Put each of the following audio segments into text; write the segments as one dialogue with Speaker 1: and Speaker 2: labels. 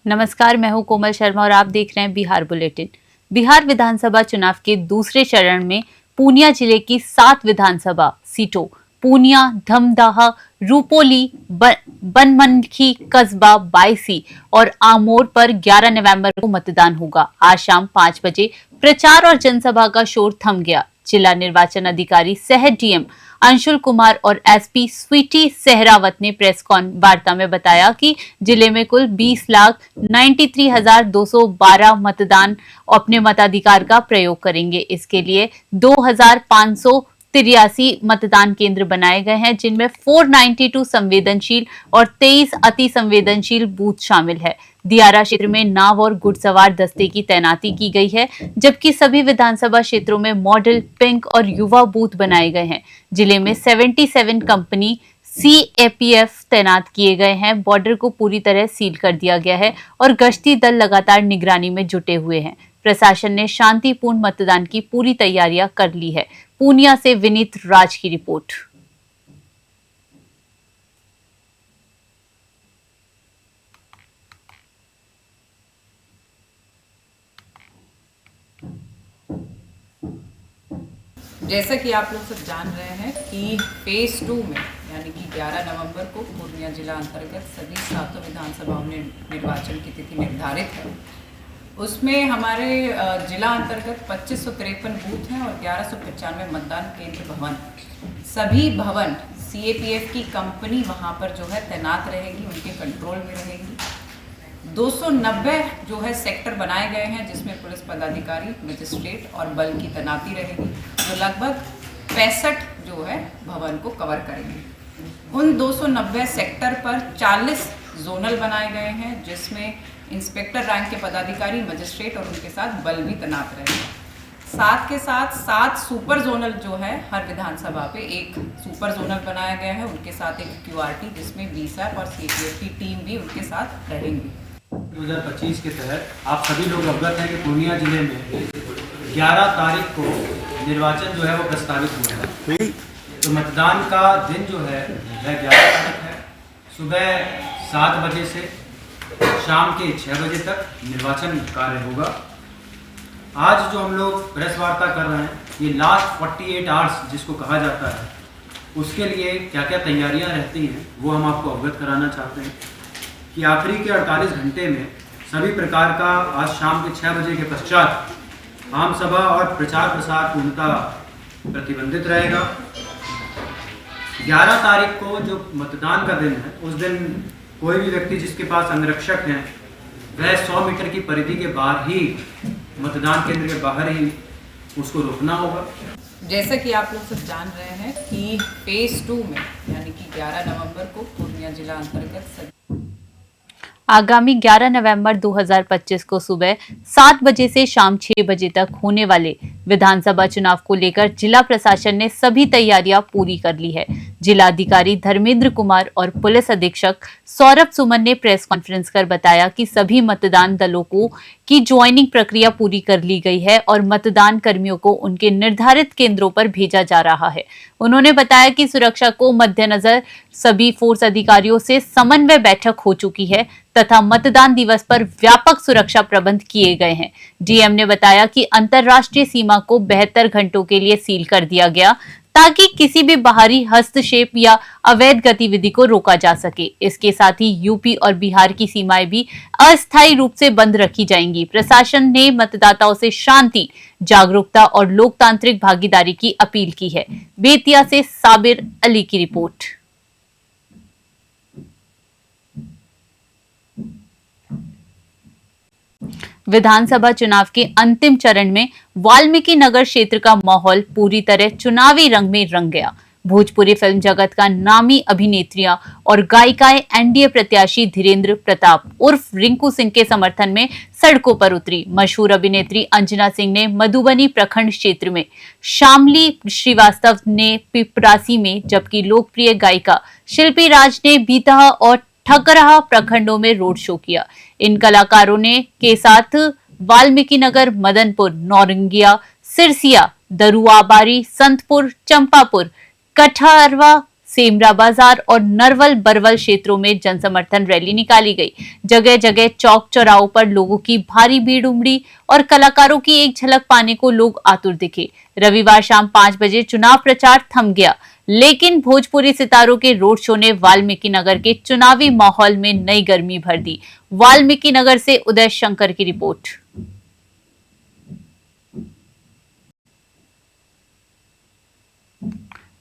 Speaker 1: नमस्कार, मैं हूं कोमल शर्मा और आप देख रहे हैं बिहार बुलेटिन। बिहार विधानसभा चुनाव के दूसरे चरण में पूर्णिया जिले की 7 विधानसभा सीटों पूर्णिया, धमदाहा, रूपोली, बनमनखी, कस्बा, बायसी और आमोर पर 11 नवंबर को मतदान होगा। आज शाम 5 बजे प्रचार और जनसभा का शोर थम गया। जिला निर्वाचन अधिकारी सह डीएम अंशुल कुमार और एसपी स्वीटी सहरावत ने प्रेस वार्ता में बताया कि जिले में कुल 20,93,212 मतदान अपने मताधिकार का प्रयोग करेंगे। इसके लिए 2,583 मतदान केंद्र बनाए गए हैं, जिनमें 492 संवेदनशील और 23 अति संवेदनशील बूथ शामिल है। दियारा क्षेत्र में नाव और घुड़सवार दस्ते की तैनाती की गई है, जबकि सभी विधानसभा क्षेत्रों में मॉडल, पिंक और युवा बूथ बनाए गए हैं। जिले में 77 कंपनी CAPF तैनात किए गए हैं। बॉर्डर को पूरी तरह सील कर दिया गया है और गश्ती दल लगातार निगरानी में जुटे हुए हैं। प्रशासन ने शांतिपूर्ण मतदान की पूरी तैयारियां कर ली है। पूर्णिया से विनीत राज की रिपोर्ट।
Speaker 2: जैसा कि आप लोग सब जान रहे हैं कि फेज 2 में यानी कि 11 नवंबर को पूर्णिया जिला अंतर्गत सभी 7 विधानसभाओं में निर्वाचन की तिथि निर्धारित है। उसमें हमारे जिला अंतर्गत 2553 बूथ हैं और 1195 मतदान केंद्र भवन। सभी भवन CAPF की कंपनी वहाँ पर जो है तैनात रहेगी, उनके कंट्रोल में रहेगी। 290 जो है सेक्टर बनाए गए हैं, जिसमें पुलिस पदाधिकारी, मजिस्ट्रेट और बल की तैनाती रहेगी, जो लगभग 65 जो है भवन को कवर करेंगे। उन 290 सेक्टर पर 40 जोनल बनाए गए हैं, जिसमें इंस्पेक्टर रैंक के पदाधिकारी, मजिस्ट्रेट और उनके साथ बल भी तैनात रहेंगे। साथ के साथ 7 सुपर जोनल जो है हर विधानसभा पे एक सुपर जोनल बनाया गया है, उनके साथ एक QRT जिसमें BSAP और CAPF की टीम भी उनके साथ रहेंगी।
Speaker 3: 2025 के तहत आप सभी लोग अवगत हैं कि पूर्णिया जिले में 11 तारीख को निर्वाचन जो है वो प्रस्तावित हुआ है। तो मतदान का दिन जो है वह 11 तारीख है। सुबह 7 बजे से शाम के 6 बजे तक निर्वाचन कार्य होगा। आज जो हम लोग प्रेस वार्ता कर रहे हैं, ये लास्ट 48 आवर्स जिसको कहा जाता है, उसके लिए क्या क्या तैयारियां रहती हैं वो हम आपको अवगत कराना चाहते हैं कि आखिरी के 48 घंटे में सभी प्रकार का आज शाम के 6 बजे के पश्चात आम सभा और प्रचार प्रसार पूर्णतः प्रतिबंधित रहेगा। 11 तारीख को जो मतदान का दिन है, उस दिन कोई भी व्यक्ति जिसके पास अंगरक्षक हैं वह 100 मीटर की परिधि के बाहर ही, मतदान केंद्र के बाहर ही उसको रोकना होगा।
Speaker 2: जैसा कि आप लोग सब जान रहे हैं कि फेज 2 में यानी कि 11 नवंबर को पूर्णिया जिला अंतर्गत
Speaker 1: आगामी 11 नवंबर 2025 को सुबह 7 बजे से शाम 6 बजे तक होने वाले विधानसभा चुनाव को लेकर जिला प्रशासन ने सभी तैयारियां पूरी कर ली है। जिला अधिकारी धर्मेंद्र कुमार और पुलिस अधीक्षक सौरभ सुमन ने प्रेस कॉन्फ्रेंस कर बताया कि सभी मतदान दलों की ज्वाइनिंग प्रक्रिया पूरी कर ली गई है और मतदान कर्मियों को उनके निर्धारित केंद्रों पर भेजा जा रहा है। उन्होंने बताया कि सुरक्षा को मद्देनजर सभी फोर्स अधिकारियों से समन्वय बैठक हो चुकी है तथा मतदान दिवस पर व्यापक सुरक्षा प्रबंध किए गए हैं। डीएम ने बताया कि अंतर्राष्ट्रीय सीमा को 72 घंटों के लिए सील कर दिया गया ताकि किसी भी बाहरी हस्तक्षेप या अवैध गतिविधि को रोका जा सके। इसके साथ ही यूपी और बिहार की सीमाएं भी अस्थायी रूप से बंद रखी जाएंगी। प्रशासन ने मतदाताओं से शांति, जागरूकता और लोकतांत्रिक भागीदारी की अपील की है। बेतिया से साबिर अली की रिपोर्ट। विधानसभा चुनाव के अंतिम चरण में वाल्मीकि नगर क्षेत्र का माहौल पूरी तरह चुनावी रंग में रंग गया। भोजपुरी फिल्म जगत का नामी अभिनेत्रियां और गायिकाएं एनडीए प्रत्याशी धीरेन्द्र प्रताप उर्फ रिंकू सिंह के समर्थन में सड़कों पर उतरी। मशहूर अभिनेत्री अंजना सिंह ने मधुबनी प्रखंड क्षेत्र में, शामली श्रीवास्तव ने पिपरासी में, जबकि लोकप्रिय गायिका शिल्पी राज ने बीतहा और ठकरहा प्रखंडों में रोड शो किया। इन कलाकारों ने के साथ वाल्मीकि नगर, मदनपुर, नौरंगिया, सिरसिया, दरुआबारी, संतपुर, चंपापुर, कठारवा, सेमरा बाजार और नरवल बरवल क्षेत्रों में जनसमर्थन रैली निकाली गई। जगह जगह चौक चौराहों पर लोगों की भारी भीड़ उमड़ी और कलाकारों की एक झलक पाने को लोग आतुर दिखे। रविवार शाम 5 बजे चुनाव प्रचार थम गया, लेकिन भोजपुरी सितारों के रोड शो ने वाल्मीकि नगर के चुनावी माहौल में नई गर्मी भर दी। वाल्मीकि नगर से उदय शंकर की रिपोर्ट।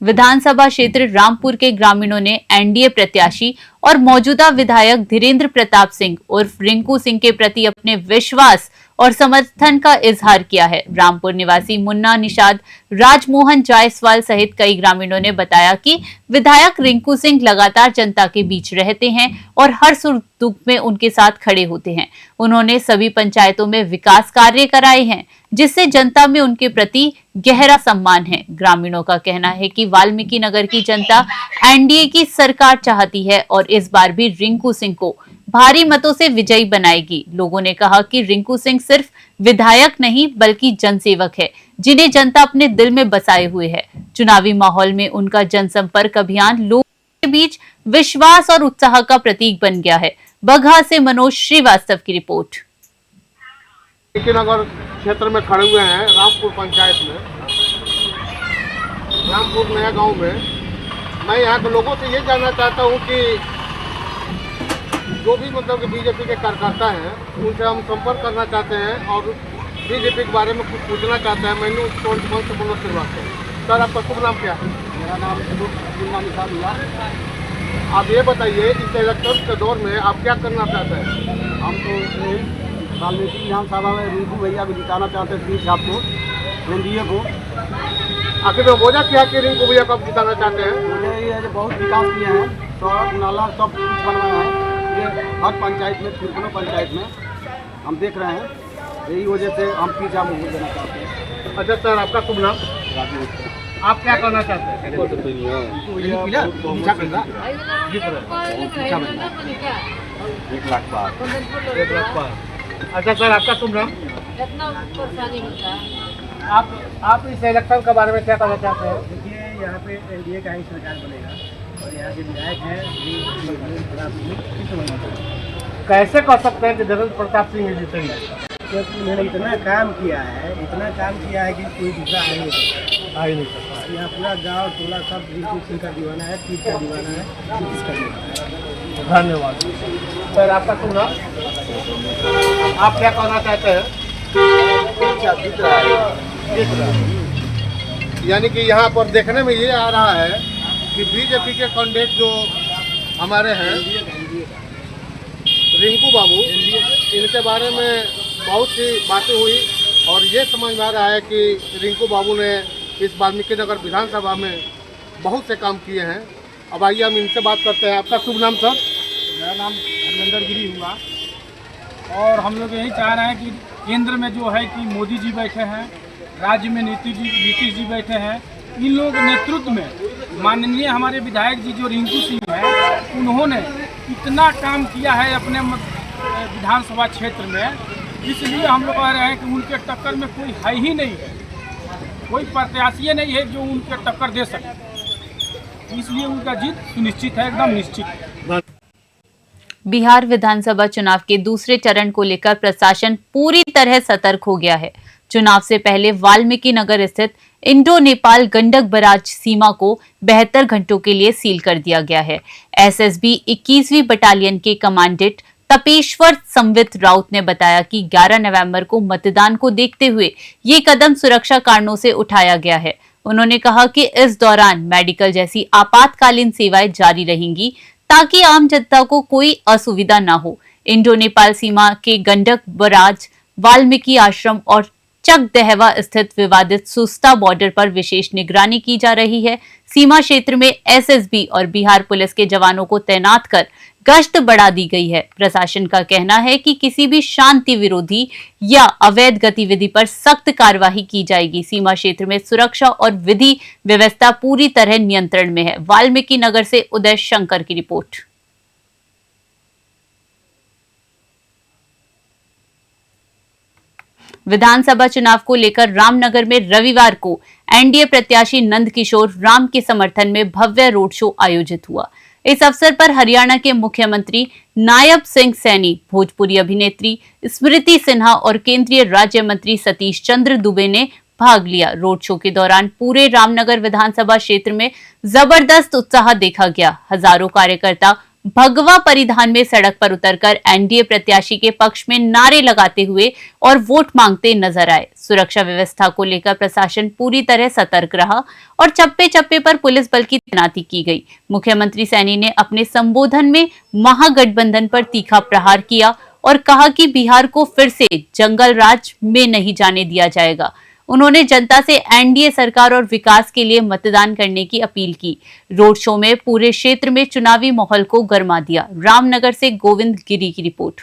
Speaker 1: विधानसभा क्षेत्र रामपुर के ग्रामीणों ने एनडीए प्रत्याशी और मौजूदा विधायक धीरेन्द्र प्रताप सिंह उर्फ रिंकू सिंह के प्रति अपने विश्वास और समर्थन का इजहार किया है। रामपुर निवासी मुन्ना निषाद, राजमोहन जायसवाल सहित कई ग्रामीणों ने बताया कि विधायक रिंकू सिंह लगातार जनता के बीच रहते हैं और हर सुख दुख में उनके साथ खड़े होते हैं। उन्होंने सभी पंचायतों में विकास कार्य कराए हैं, जिससे जनता में उनके प्रति गहरा सम्मान है। ग्रामीणों का कहना है कि वाल्मीकि नगर की जनता एनडीए की सरकार चाहती है और इस बार भी रिंकू सिंह को भारी मतों से विजयी बनाएगी। लोगों ने कहा कि रिंकू सिंह सिर्फ विधायक नहीं बल्कि जनसेवक है, जिन्हें जनता अपने दिल में बसाए हुए है। चुनावी माहौल में उनका जनसंपर्क अभियान लोगों के बीच विश्वास और उत्साह का प्रतीक बन गया है। बगहा से मनोज श्रीवास्तव की रिपोर्ट।
Speaker 4: नगर क्षेत्र में खड़े हुए हैं, रामपुर पंचायत में, रामपुर नया गांव में। मैं यहाँ के लोगों से ये जानना चाहता हूँ कि जो भी मतलब कि बीजेपी के कार्यकर्ता हैं उनसे हम संपर्क करना चाहते हैं और बीजेपी के बारे में कुछ पूछना चाहते हैं। मैंने कौन से मनोज श्रीवास्तव। सर, आपका शुभ नाम क्या है?
Speaker 5: मेरा नाम मुन्ना निषाद हुआ।
Speaker 4: आप ये बताइए, इस इलेक्शन के दौर में आप क्या करना चाहते हैं?
Speaker 5: हम तो वाल्मीकि विधानसभा में रिंकू भैया को जिताना चाहते हैं, प्लीज आपको एनडीए को।
Speaker 4: आखिर में वजह क्या कि रिंकू भैया को आप जिताना चाहते हैं?
Speaker 5: मुझे ये है कि बहुत विकास किए हैं, सड़क नाला सब कुछ बनवाया है। ये हर पंचायत में, तिरपनों पंचायत में हम देख रहे हैं। यही वजह से हम प्लीज आप वोट देना चाहते हैं।
Speaker 4: अच्छा सर, आपका शुभ नाम? आप क्या करना चाहते हैं?
Speaker 5: 1 लाख पार।
Speaker 4: 1 लाख पार। अच्छा सर, आपका शुभ नाम? आप इस इलेक्शन के बारे में क्या कहना चाहते हैं?
Speaker 5: देखिए, यहाँ पे एनडीए का ही सरकार बनेगा और यहाँ के विधायक हैं
Speaker 4: कैसे कर सकते हैं कि धीरेन्द्र प्रताप सिंह जीतेंगे?
Speaker 5: क्योंकि उन्होंने इतना काम किया है कि कोई दूसरा आ ही नहीं सकता। यहाँ पूरा गांव टोला सब रिंकू सिंह का दीवाना है, पीठ का दीवाना है, नीतीश का दीवाना है।
Speaker 4: धन्यवाद सर। आपका शुभ नाम? आप क्या कहना चाहते हैं? यानी कि यहाँ पर देखने में ये आ रहा है कि बीजेपी के कैंडिडेट जो हमारे हैं रिंकू बाबू, इनके बारे में बहुत सी बातें हुई और ये समझ में आ रहा है कि रिंकू बाबू ने इस वाल्मीकि नगर विधानसभा में बहुत से काम किए हैं। अब आइए हम इनसे बात करते हैं। आपका शुभ नाम सर?
Speaker 6: मेरा नाम धर्मेंद्र गिरी हुआ और हम लोग यही चाह रहे हैं कि केंद्र में जो है कि मोदी जी बैठे हैं, राज्य में नीतीश जी बैठे हैं। इन लोग नेतृत्व में माननीय हमारे विधायक जी जो रिंकू सिंह हैं, उन्होंने इतना काम किया है अपने विधानसभा क्षेत्र में, इसलिए हम लोग कह रहे हैं कि उनके टक्कर में कोई है ही नहीं है, कोई प्रत्याशी नहीं है जो उनके टक्कर दे सके। इसलिए उनका जीत सुनिश्चित है, एकदम निश्चित है।
Speaker 1: बिहार विधानसभा चुनाव के दूसरे चरण को लेकर प्रशासन पूरी तरह सतर्क हो गया है। चुनाव से पहले वाल्मीकि नगर स्थित इंडो नेपाल गंडक बराज सीमा को 72 घंटों के लिए सील कर दिया गया है। एसएसबी 21वीं बटालियन के कमांडेंट तपेश्वर संवित राउत ने बताया कि 11 नवंबर को मतदान को देखते हुए ये कदम सुरक्षा कारणों से उठाया गया है। उन्होंने कहा कि इस दौरान मेडिकल जैसी आपातकालीन सेवाएं जारी रहेंगी ताकि आम जनता को कोई असुविधा न हो। इंडो नेपाल सीमा के गंडक बराज, वाल्मीकि आश्रम और चक दहवा स्थित विवादित सुस्ता बॉर्डर पर विशेष निगरानी की जा रही है। सीमा क्षेत्र में एसएसबी और बिहार पुलिस के जवानों को तैनात कर गश्त बढ़ा दी गई है। प्रशासन का कहना है कि किसी भी शांति विरोधी या अवैध गतिविधि पर सख्त कार्रवाई की जाएगी। सीमा क्षेत्र में सुरक्षा और विधि व्यवस्था पूरी तरह नियंत्रण में है। वाल्मीकि नगर से उदय शंकर की रिपोर्ट। विधानसभा चुनाव को लेकर रामनगर में रविवार को एनडीए प्रत्याशी नंद किशोर राम के समर्थन में भव्य रोड शो आयोजित हुआ। इस अवसर पर हरियाणा के मुख्यमंत्री नायब सिंह सैनी, भोजपुरी अभिनेत्री स्मृति सिन्हा और केंद्रीय राज्य मंत्री सतीश चंद्र दुबे ने भाग लिया। रोड शो के दौरान पूरे रामनगर विधानसभा क्षेत्र में जबरदस्त उत्साह देखा गया। हजारों कार्यकर्ता भगवा परिधान में सड़क पर उतरकर एनडीए प्रत्याशी के पक्ष में नारे लगाते हुए और वोट मांगते नजर आए। सुरक्षा व्यवस्था को लेकर प्रशासन पूरी तरह सतर्क रहा और चप्पे चप्पे पर पुलिस बल की तैनाती की गई। मुख्यमंत्री सैनी ने अपने संबोधन में महागठबंधन पर तीखा प्रहार किया और कहा कि बिहार को फिर से जंगल राज में नहीं जाने दिया जाएगा। उन्होंने जनता से एनडीए सरकार और विकास के लिए मतदान करने की अपील की। रोड शो में पूरे क्षेत्र में चुनावी माहौल को गरमा दिया। रामनगर से गोविंद गिरी की रिपोर्ट।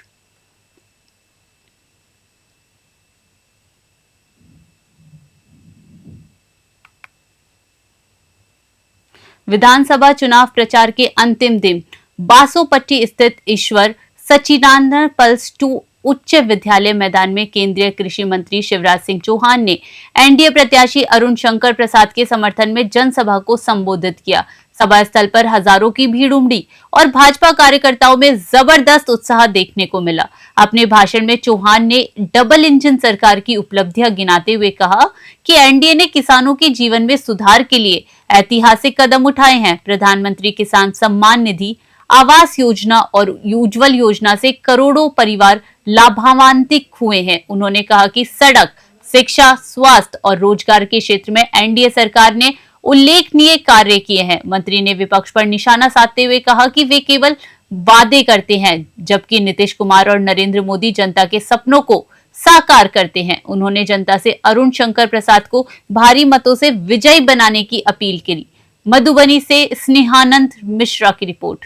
Speaker 1: विधानसभा चुनाव प्रचार के अंतिम दिन बासोपट्टी स्थित ईश्वर सच्चिदानंद पल्स 2 उच्च विद्यालय मैदान में केंद्रीय कृषि मंत्री शिवराज सिंह चौहान ने एनडीए प्रत्याशी अरुण शंकर प्रसाद के समर्थन में जनसभा को संबोधित किया। सभा स्थल पर हजारों की भीड़ उमड़ी और भाजपा कार्यकर्ताओं में जबरदस्त उत्साह देखने को मिला। अपने भाषण में चौहान ने डबल इंजन सरकार की उपलब्धियां गिनाते हुए कहा कि एनडीए ने किसानों के जीवन में सुधार के लिए ऐतिहासिक कदम उठाए हैं। प्रधानमंत्री किसान सम्मान निधि, आवास योजना और उज्ज्वल योजना से करोड़ों परिवार लाभान्वित हुए हैं। उन्होंने कहा कि सड़क, शिक्षा, स्वास्थ्य और रोजगार के क्षेत्र में एनडीए सरकार ने उल्लेखनीय कार्य किए हैं। मंत्री ने विपक्ष पर निशाना साधते हुए कहा कि वे केवल वादे करते हैं, जबकि नीतीश कुमार और नरेंद्र मोदी जनता के सपनों को साकार करते हैं। उन्होंने जनता से अरुण शंकर प्रसाद को भारी मतों से विजयी बनाने की अपील की। मधुबनी से स्नेहानंद मिश्रा की रिपोर्ट।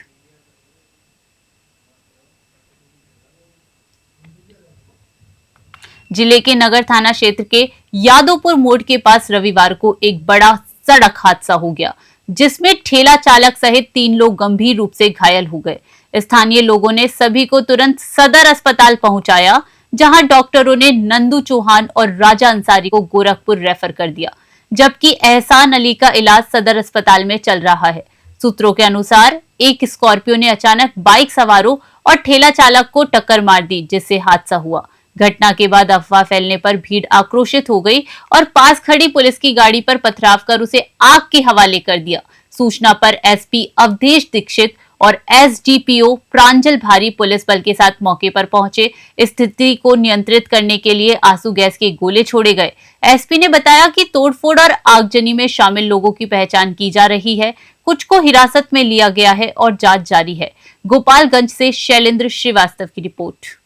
Speaker 1: जिले के नगर थाना क्षेत्र के यादवपुर मोड़ के पास रविवार को एक बड़ा सड़क हादसा हो गया, जिसमें ठेला चालक सहित 3 लोग गंभीर रूप से घायल हो गए। स्थानीय लोगों ने सभी को तुरंत सदर अस्पताल पहुंचाया, जहां डॉक्टरों ने नंदू चौहान और राजा अंसारी को गोरखपुर रेफर कर दिया, जबकि एहसान अली का इलाज सदर अस्पताल में चल रहा है। सूत्रों के अनुसार एक स्कॉर्पियो ने अचानक बाइक सवारों और ठेला चालक को टक्कर मार दी, जिससे हादसा हुआ। घटना के बाद अफवाह फैलने पर भीड़ आक्रोशित हो गई और पास खड़ी पुलिस की गाड़ी पर पथराव कर उसे आग के हवाले कर दिया। सूचना पर एसपी अवधेश दीक्षित और एसडीपीओ प्रांजल भारी पुलिस बल के साथ मौके पर पहुंचे। स्थिति को नियंत्रित करने के लिए आंसू गैस के गोले छोड़े गए। एसपी ने बताया कि तोड़फोड़ और आगजनी में शामिल लोगों की पहचान की जा रही है। कुछ को हिरासत में लिया गया है और जांच जारी है। गोपालगंज से शैलेंद्र श्रीवास्तव की रिपोर्ट।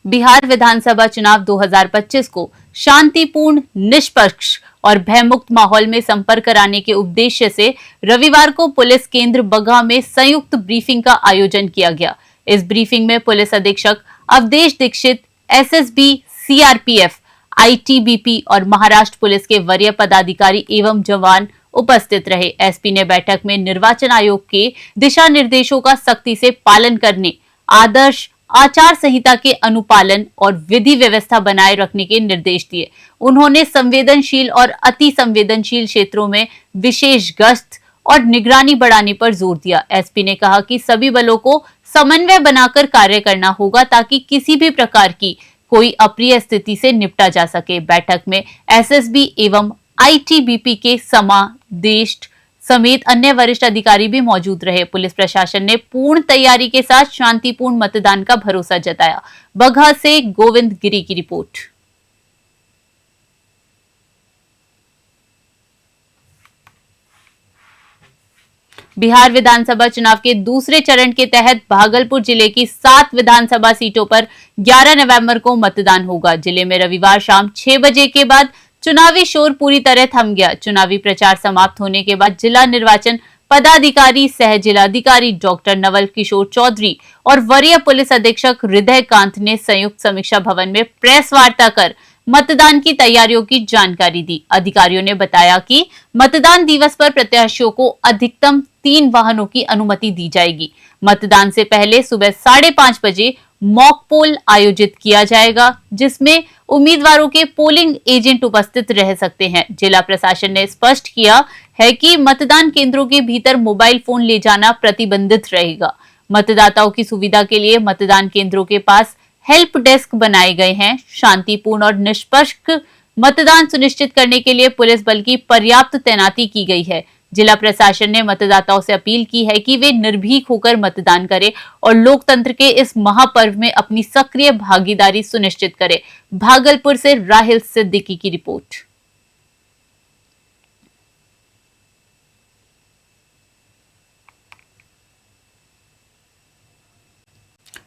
Speaker 1: बिहार विधानसभा चुनाव 2025 को शांतिपूर्ण, निष्पक्ष और भयमुक्त माहौल में संपन्न कराने के उद्देश्य से रविवार को पुलिस केंद्र बगहा में संयुक्त ब्रीफिंग का आयोजन किया गया। इस ब्रीफिंग में पुलिस अधीक्षक Awadhesh Dikshit, SSB, CRPF, ITBP और महाराष्ट्र पुलिस के वरीय पदाधिकारी एवं जवान उपस्थित रहे। एसपी ने बैठक में निर्वाचन आयोग के दिशा निर्देशों का सख्ती से पालन करने, आदर्श आचार संहिता के अनुपालन और विधि व्यवस्था बनाए रखने के निर्देश दिए। उन्होंने संवेदनशील और अति संवेदनशील क्षेत्रों में विशेष गश्त और निगरानी बढ़ाने पर जोर दिया। एसपी ने कहा कि सभी बलों को समन्वय बनाकर कार्य करना होगा ताकि किसी भी प्रकार की कोई अप्रिय स्थिति से निपटा जा सके। बैठक में एसएसबी एवं आईटीबीपी के समादेष्ट समेत अन्य वरिष्ठ अधिकारी भी मौजूद रहे। पुलिस प्रशासन ने पूर्ण तैयारी के साथ शांतिपूर्ण मतदान का भरोसा जताया। बगहा से गोविंद गिरी की रिपोर्ट। बिहार विधानसभा चुनाव के दूसरे चरण के तहत भागलपुर जिले की 7 विधानसभा सीटों पर 11 नवंबर को मतदान होगा। जिले में रविवार शाम 6 बजे के बाद चुनावी शोर पूरी तरह थम गया। चुनावी प्रचार समाप्त होने के बाद जिला निर्वाचन पदाधिकारी सह जिलाधिकारी डॉक्टर नवल किशोर चौधरी और वरीय पुलिस अधीक्षक हृदय कांत ने संयुक्त समीक्षा भवन में प्रेस वार्ता कर मतदान की तैयारियों की जानकारी दी। अधिकारियों ने बताया कि मतदान दिवस पर प्रत्याशियों को अधिकतम 3 वाहनों की अनुमति दी जाएगी। मतदान से पहले सुबह 5:30 बजे मॉक पोल आयोजित किया जाएगा, जिसमें उम्मीदवारों के पोलिंग एजेंट उपस्थित रह सकते हैं। जिला प्रशासन ने स्पष्ट किया है कि मतदान केंद्रों के भीतर मोबाइल फोन ले जाना प्रतिबंधित रहेगा। मतदाताओं की सुविधा के लिए मतदान केंद्रों के पास हेल्प डेस्क बनाए गए हैं। शांतिपूर्ण और निष्पक्ष मतदान सुनिश्चित करने के लिए पुलिस बल की पर्याप्त तैनाती की गई है। जिला प्रशासन ने मतदाताओं से अपील की है कि वे निर्भीक होकर मतदान करें और लोकतंत्र के इस महापर्व में अपनी सक्रिय भागीदारी सुनिश्चित करें। भागलपुर से राहिल सिद्दीकी की रिपोर्ट।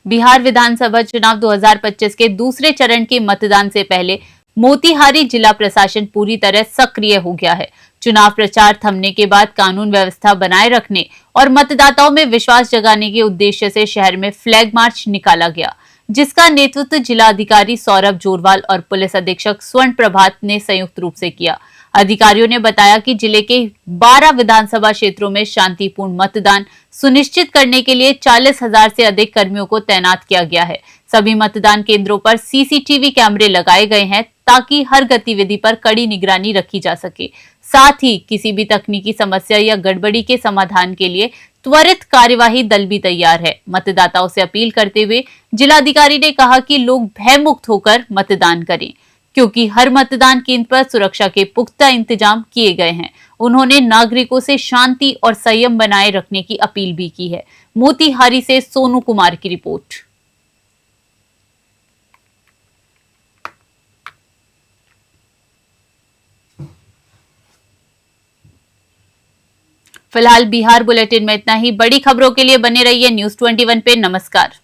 Speaker 1: बिहार विधानसभा चुनाव 2025 के दूसरे चरण के मतदान से पहले मोतिहारी जिला प्रशासन पूरी तरह सक्रिय हो गया है। चुनाव प्रचार थमने के बाद कानून व्यवस्था बनाए रखने और मतदाताओं में विश्वास जगाने के उद्देश्य से शहर में फ्लैग मार्च निकाला गया, जिसका नेतृत्व जिला अधिकारी सौरभ जोरवाल और पुलिस अधीक्षक स्वर्ण प्रभात ने संयुक्त रूप से किया। अधिकारियों ने बताया कि जिले के 12 विधानसभा क्षेत्रों में शांतिपूर्ण मतदान सुनिश्चित करने के लिए 40,000 से अधिक कर्मियों को तैनात किया गया है। सभी मतदान केंद्रों पर सीसीटीवी कैमरे लगाए गए हैं ताकि हर गतिविधि पर कड़ी निगरानी रखी जा सके। साथ ही किसी भी तकनीकी समस्या या गड़बड़ी के समाधान के लिए त्वरित कार्यवाही दल भी तैयार है। मतदाताओं से अपील करते हुए जिलाधिकारी ने कहा कि लोग भयमुक्त होकर मतदान करें, क्योंकि हर मतदान केंद्र पर सुरक्षा के पुख्ता इंतजाम किए गए हैं। उन्होंने नागरिकों से शांति और संयम बनाए रखने की अपील भी की है। मोतिहारी से सोनू कुमार की रिपोर्ट। फिलहाल बिहार बुलेटिन में इतना ही। बड़ी खबरों के लिए बने रहिए News 21 पे। नमस्कार।